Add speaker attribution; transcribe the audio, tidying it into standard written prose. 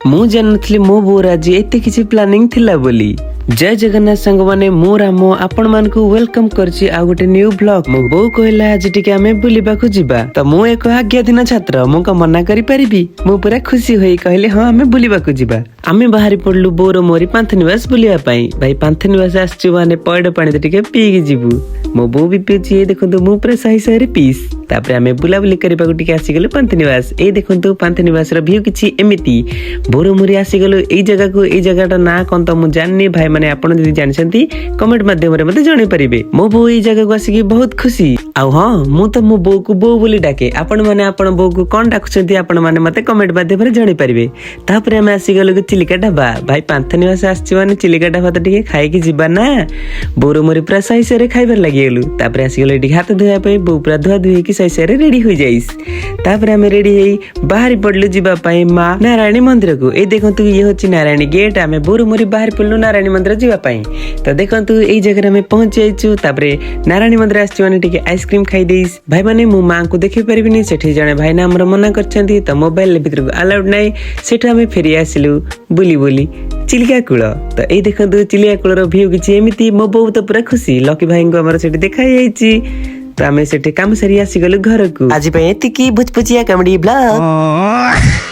Speaker 1: मु जानथली मो बोर आज एते किछि प्लानिंग थिला बोली। जय जगन्नाथ संग माने मु राम आपण मान को वेलकम करछि आ गोटे न्यू ब्लॉग। मो बो कहला आज टिके हमें बुलिबा को जिबा त मु एक आज्ञाधीन छात्र मु को मना करि परिबी। मु पूरा खुशी होई कहले हां हमें बुलिबा को जिबा। आमे बाहरी पड़लु बोर मोरी पांथनिवास बुलिया पई। भाई पांथनिवास आछी माने पड़ पानी टिके पी के जिबु। मो बो भी पिछि देखंतु मु पूरा सही सही पीस। तापर आमे बुलाबुली करबा को टिके आसी गेलु पांथनिवास। ए देखंतु पांथनिवास रो व्यू किछि एमिति बोर मोरी आसी गेलु। ए जगह को ए जगहटा ना कोन त मु जाननी भाई माने आपण जदि जानछंती कमेंट माध्यम रे मते जणे परिबे। मो बो ए जगह को आसी की बहुत खुशी। आ हां मु त मो बो को बो बोली डाके। आपण माने आपण बो को कोन डाकुछंती आपण माने मते कमेंट माध्यम रे जणे परिबे। तापर आमे आसी गेलु चिलिका ढाबा। भाई पांथनिवास आछी माने चिलिका ढाबा त टिके खाइ की जिबा ना। बोर मोरी पूरा सही सही खाइबर लागि गेलु। तापर आसी गेलु एडी हाथ धोया पे बो पूरा धुआ धुई की सही सही रेडी हो जाइस। तापर आमे रेडी हेई बाहरी पड़लु जिबा पई मां नारायणी मंदिर को। ए देखंतु ये होची नारायणी गेट। आमे बोर मोरी बाहर पड़लु नारायणी मंदिर जिबा पई। त देखंतु ए जगह रे में पहुंच जाइछु। तापरे नारायणी मंदिर आछी माने टिके आइसक्रीम खाइ देइस। भाई माने मु मां को देखि परिबिनी। सेठी जणे भाई ना हमर मना करछंती त मोबाइल भीतर को अलाउड नै। सेठी हमें फेरी आसिलु बुली बुली चिलिका कूल। त ए देखंतु चिलिका कूल रो व्यू किछि एमिति। मो बहुत पूरा खुशी लकी भाई को हमर सेठी देखाइ जाइछि। त हमें सेठी काम सरी आसी गेलु घर को। आज पे एतिकी भुचपुचिया कॉमेडी ब्लॉग।